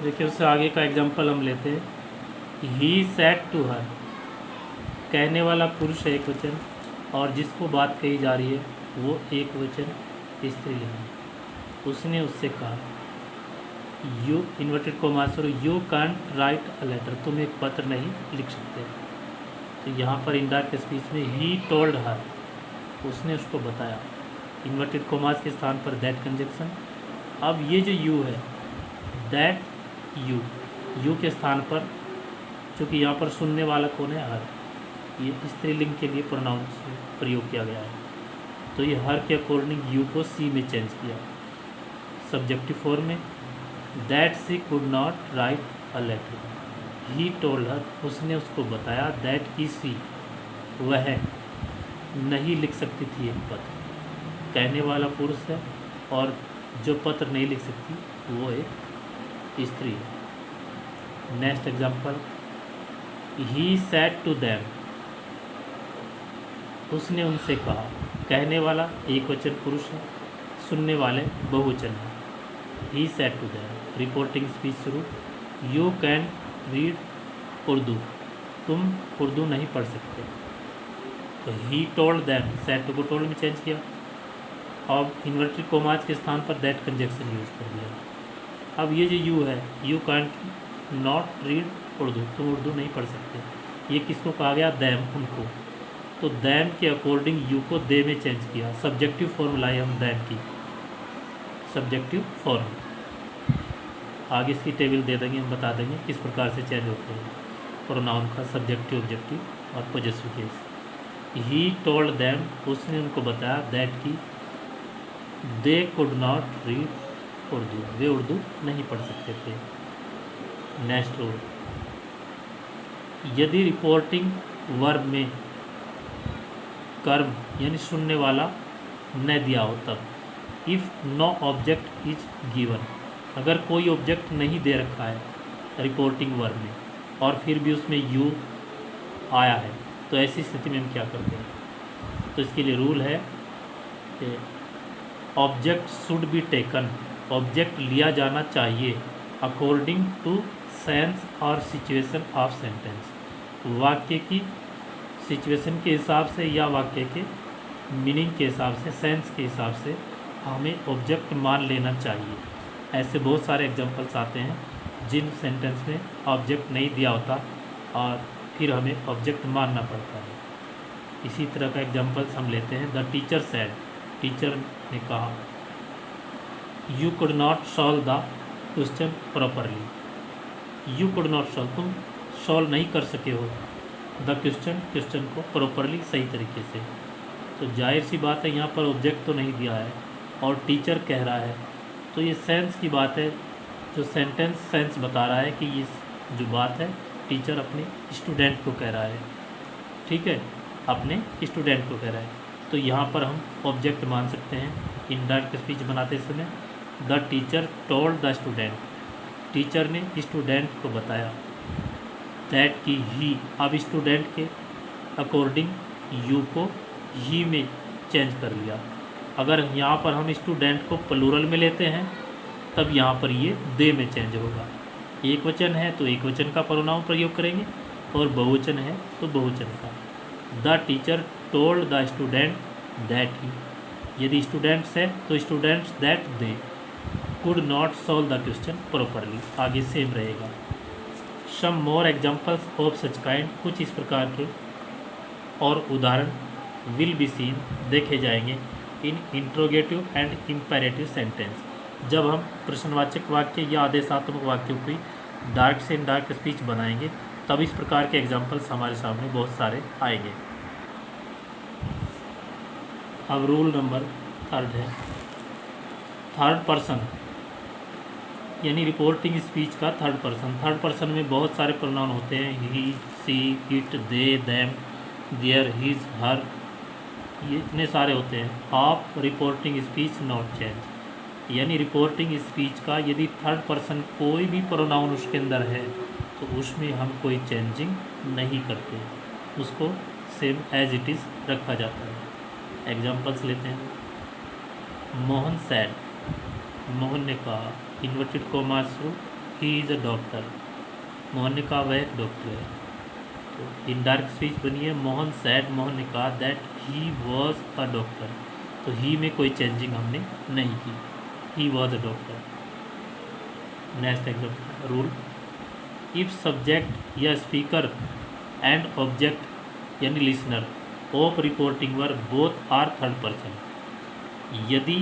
देखिए उससे आगे का एग्जांपल हम लेते हैं। ही सेड टू हर, कहने वाला पुरुष है एक वचन और जिसको बात कही जा रही है वो एक वचन स्त्रीलिंग है। उसने उससे कहा, यू इन्वर्टेड कॉमास और you can't write a letter, तुम एक पत्र नहीं लिख सकते। तो यहाँ पर इनडायरेक्ट स्पीच में ही टोल्ड हर, उसने उसको बताया। इन्वर्टेड कॉमास के स्थान पर दैट कंजक्शन। अब ये जो यू है, दैट यू के स्थान पर, चूँकि यहाँ पर सुनने वाला कौन है, हर, ये स्त्रीलिंग के लिए प्रोनाउन प्रयोग किया गया है। तो ये हर के अकॉर्डिंग यू को सी में चेंज किया। सब्जेक्टिव फॉर्म में, that she could not write a letter, he told her, उसने उसको बताया, दैट की सी, वह नहीं लिख सकती थी एक पत्र। कहने वाला पुरुष है और जो पत्र नहीं लिख सकती वो एक स्त्री है। Next example, he said to them, उसने उनसे कहा। कहने वाला एक वचन पुरुष है, सुनने वाले बहुवचन है। He said to them. Reporting speech शुरू, यू कैन रीड उर्दू, तुम उर्दू नहीं पढ़ सकते। तो he told them, said to को टोल्ड में चेंज किया। अब इन्वर्टेड कॉमास के स्थान पर दैट कंजक्शन यूज़ कर दिया। अब ये जो यू है, you can't not read Urdu, तुम उर्दू नहीं पढ़ सकते, ये किसको कहा गया, दैम, उनको। तो दैम के अकॉर्डिंग यू को दे में चेंज किया। सब्जेक्टिव फॉर्म लाई हम दैम की, सब्जेक्टिव फॉर्म। आगे इसकी टेबल दे देंगे, हम बता देंगे किस प्रकार से चेंज होते हैं प्रोनाउन का, सब्जेक्टिव, ऑब्जेक्टिव और possessive case. He told them, उसने उनको बताया, दैट की they could not read Urdu, वे उर्दू नहीं पढ़ सकते थे। नेक्स्ट रूल, यदि रिपोर्टिंग वर्ब में कर्म यानी सुनने वाला न दिया हो तब, if no object is given, अगर कोई ऑब्जेक्ट नहीं दे रखा है रिपोर्टिंग वर्ब में और फिर भी उसमें यू आया है, तो ऐसी स्थिति में हम क्या करते हैं। तो इसके लिए रूल है कि object should be taken, object लिया जाना चाहिए अकॉर्डिंग टू सेंस और सिचुएशन ऑफ सेंटेंस, वाक्य की सिचुएशन के हिसाब से या वाक्य के मीनिंग के हिसाब से, सेंस के हिसाब से हमें ऑब्जेक्ट मान लेना चाहिए। ऐसे बहुत सारे एग्जांपल्स आते हैं जिन सेंटेंस में ऑब्जेक्ट नहीं दिया होता और फिर हमें ऑब्जेक्ट मानना पड़ता है। इसी तरह का एग्जांपल्स हम लेते हैं। द टीचर सेड, टीचर ने कहा, you could not solve the question properly, you could not solve, तुम सॉल्व नहीं कर सके हो द क्वेश्चन, क्वेश्चन को प्रॉपरली, सही तरीके से। तो जाहिर सी बात है यहाँ पर ऑब्जेक्ट तो नहीं दिया है और टीचर कह रहा है, तो ये सेंस की बात है, जो सेंटेंस सेंस बता रहा है कि ये जो बात है टीचर अपने स्टूडेंट को कह रहा है, ठीक है, अपने स्टूडेंट को कह रहा है। तो यहाँ पर हम ऑब्जेक्ट मान सकते हैं इनडायरेक्ट स्पीच बनाते समय। The teacher told the student, teacher ने स्टूडेंट को बताया, दैट की ही, अब स्टूडेंट के अकॉर्डिंग यू को ही में चेंज कर लिया। अगर यहाँ पर हम स्टूडेंट को प्लूरल में लेते हैं तब यहाँ पर ये दे में चेंज होगा। एक वचन है तो एक वचन का प्रोनाउन प्रयोग करेंगे और बहुवचन है तो बहुवचन का। The teacher told the student that he, यदि स्टूडेंट्स है तो students that they could not solve the question properly, आगे सेम रहेगा। Some more examples of such kind, कुछ इस प्रकार के और उदाहरण विल बी सीन, देखे जाएंगे इन इंट्रोगेटिव एंड इम्पेरेटिव सेंटेंस, जब हम प्रश्नवाचक वाक्य या आदेशात्मक वाक्यों की डायरेक्ट से इनडायरेक्ट स्पीच बनाएंगे, तब इस प्रकार के एग्जाम्पल्स हमारे सामने बहुत सारे आएंगे। अब रूल नंबर 3 है, थर्ड पर्सन यानी रिपोर्टिंग स्पीच का थर्ड पर्सन। थर्ड पर्सन में बहुत सारे प्रोनाउन होते हैं, he, she, it, they, them, their, his, her, ये इतने सारे होते हैं। Of reporting speech not change, यानी रिपोर्टिंग स्पीच का यदि थर्ड पर्सन कोई भी प्रोनाउन उसके अंदर है तो उसमें हम कोई चेंजिंग नहीं करते, उसको सेम एज इट इज़ रखा जाता है। एग्जांपल्स लेते हैं। मोहन सैड, मोहन ने कहा, इन्वर्टेड कॉमा शुरू, he is a doctor. Mohan ने कहा वह एक डॉक्टर है। तो इनडायरेक्ट स्पीच बनी है मोहन सैड, मोहन ने कहा that he was a doctor. तो ही में कोई चेंजिंग हमने नहीं की, he was a doctor. Next example rule, if subject या स्पीकर एंड ऑब्जेक्ट यानी listener of reporting verb both are third person, यदि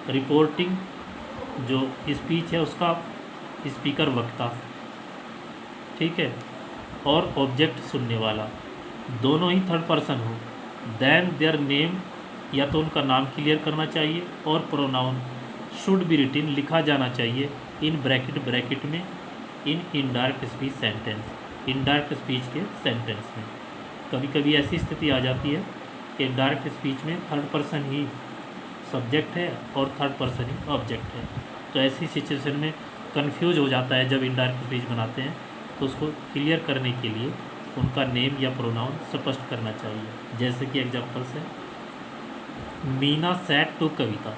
रिपोर्टिंग जो स्पीच है उसका स्पीकर वक्ता, ठीक है, और ऑब्जेक्ट सुनने वाला दोनों ही थर्ड पर्सन हो, देन देयर नेम या तो उनका नाम क्लियर करना चाहिए और प्रोनाउन शुड बी रिटिन लिखा जाना चाहिए इन ब्रैकेट में in indirect speech sentence, indirect speech के सेंटेंस में। कभी कभी ऐसी स्थिति आ जाती है कि इनडायरेक्ट स्पीच में थर्ड पर्सन ही सब्जेक्ट है और थर्ड पर्सन ही ऑब्जेक्ट है, तो ऐसी सिचुएशन में कंफ्यूज हो जाता है। जब इनडायरेक्ट स्पीच बनाते हैं तो उसको क्लियर करने के लिए उनका नेम या प्रोनाउन स्पष्ट करना चाहिए। जैसे कि एग्जांपल्स है, मीना सैड टू कविता।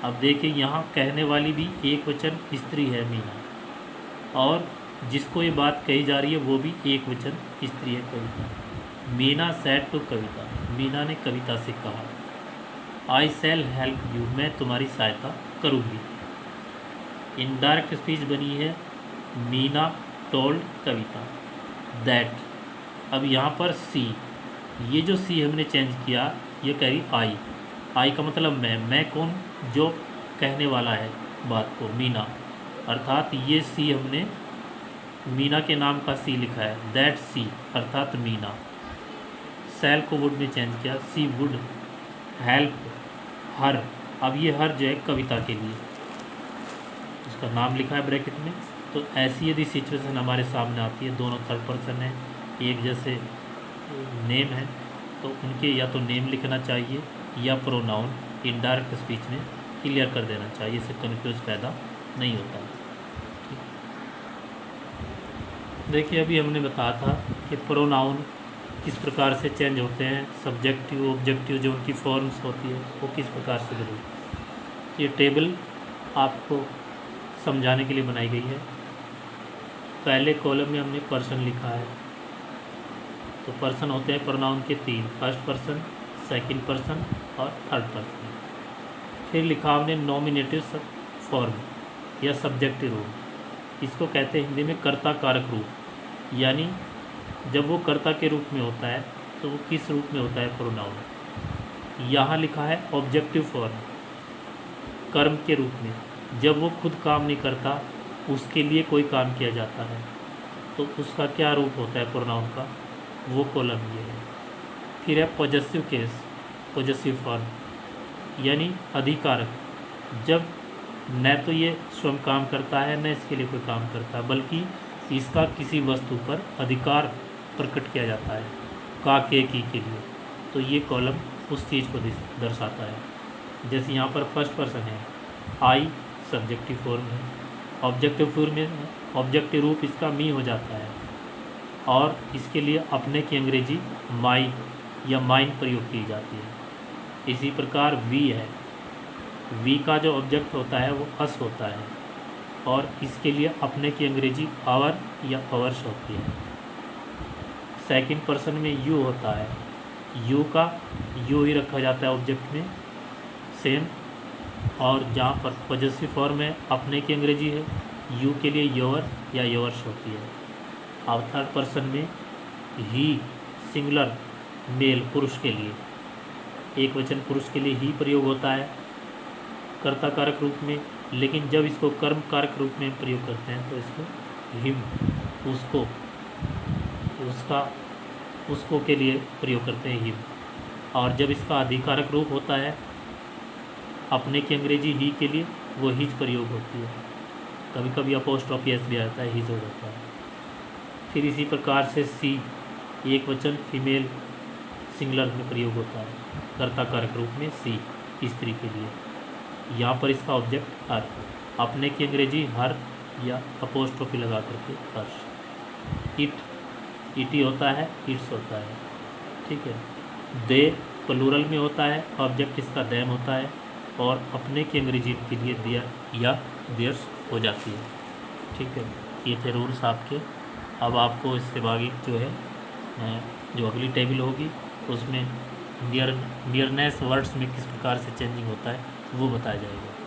अब देखिए यहाँ कहने वाली भी एक वचन स्त्री है मीना, और जिसको ये बात कही जा रही है वो भी एक वचन स्त्री है कविता। मीना सैड टू कविता, मीना ने कविता से कहा आई शैल हेल्प यू, मैं तुम्हारी सहायता करूँगी। इनडायरेक्ट स्पीच बनी है मीना टोल्ड कविता दैट। अब यहाँ पर सी, ये जो सी हमने चेंज किया, ये कह रही आई का मतलब मैं कौन, जो कहने वाला है बात को, मीना, अर्थात ये सी हमने मीना के नाम का सी लिखा है, दैट सी अर्थात मीना। सेल को वुड में चेंज किया, सी वुड हेल्प हर। अब ये हर जो है कविता के लिए उसका नाम लिखा है ब्रैकेट में। तो ऐसी यदि सिचुएशन हमारे सामने आती है, दोनों थर्ड पर्सन है, एक जैसे नेम है, तो उनके या तो नेम लिखना चाहिए या प्रोनाउन इनडायरेक्ट स्पीच में क्लियर कर देना चाहिए, इससे कन्फ्यूज पैदा नहीं होता। देखिए अभी हमने बताया था कि प्रोनाउन किस प्रकार से चेंज होते हैं, सब्जेक्टिव ऑब्जेक्टिव जो उनकी फॉर्म्स होती है वो किस प्रकार से बदलती। ये टेबल आपको समझाने के लिए बनाई गई है। पहले कॉलम में हमने पर्सन लिखा है, तो पर्सन होते हैं प्रोनाउन के तीन, फर्स्ट पर्सन, सेकंड पर्सन और थर्ड पर्सन। फिर लिखा हमने नॉमिनेटिव फॉर्म या सब्जेक्टिव रूप, इसको कहते हैं हिंदी में कर्ता कारक रूप, यानी जब वो कर्ता के रूप में होता है तो वो किस रूप में होता है प्रोनाउन। यहाँ लिखा है ऑब्जेक्टिव फॉर्म, कर्म के रूप में, जब वो खुद काम नहीं करता उसके लिए कोई काम किया जाता है तो उसका क्या रूप होता है प्रोनाउन का, वो कॉलम ये है। फिर है पॉजेसिव केस, पॉजेसिव फॉर्म, यानी अधिकारक, जब न तो ये स्वयं काम करता है न इसके लिए कोई काम करता है, बल्कि इसका किसी वस्तु पर अधिकार प्रकट किया जाता है का की के लिए, तो ये कॉलम उस चीज़ को दर्शाता है। जैसे यहाँ पर फर्स्ट पर्सन है, आई सब्जेक्टिव फॉर्म है, ऑब्जेक्टिव फॉर्म में ऑब्जेक्टिव रूप इसका मी हो जाता है, और इसके लिए अपने की अंग्रेजी माई या माइन प्रयोग की जाती है। इसी प्रकार वी है, वी का जो ऑब्जेक्ट होता है वो अस होता है, और इसके लिए अपने की अंग्रेजी आवर या अवर्स होती है। सेकंड पर्सन में यू होता है, यू का यू ही रखा जाता है ऑब्जेक्ट में सेम, और जहाँ पर पॉजेसिव फॉर्म है अपने की अंग्रेजी है, यू के लिए योर या योर्स होती है। और थर्ड पर्सन में ही सिंगुलर मेल पुरुष के लिए, एक वचन पुरुष के लिए ही प्रयोग होता है कर्ता कारक रूप में, लेकिन जब इसको कर्म कारक रूप में प्रयोग करते हैं तो इसको हिम, उसको, उसका, उसको के लिए प्रयोग करते हैं हिम। और जब इसका अधिकारक रूप होता है अपने की अंग्रेजी ही के लिए, वो हिज प्रयोग होती है, कभी कभी अपोस्ट्रोफी एस भी आता है, हिज हो जाता है। फिर इसी प्रकार से सी एक वचन फीमेल सिंगुलर में प्रयोग होता है कर्ता कारक रूप में, सी स्त्री के लिए, यहाँ पर इसका ऑब्जेक्ट हर, अपने की अंग्रेजी हर या अपोस्ट्रोफी लगा करके हर्ष। इट इटी होता है, इट्स होता है, ठीक है। दे प्लूरल में होता है, ऑब्जेक्ट इसका देम होता है, और अपने की अंग्रेजी के लिए दिया या देयर्स हो जाती है। ठीक है, ये थे रूल्स आपके। अब आपको इससे आगे जो है जो अगली टेबल होगी उसमें नियरनेस वर्ड्स में किस प्रकार से चेंजिंग होता है वो बताया जाएगा।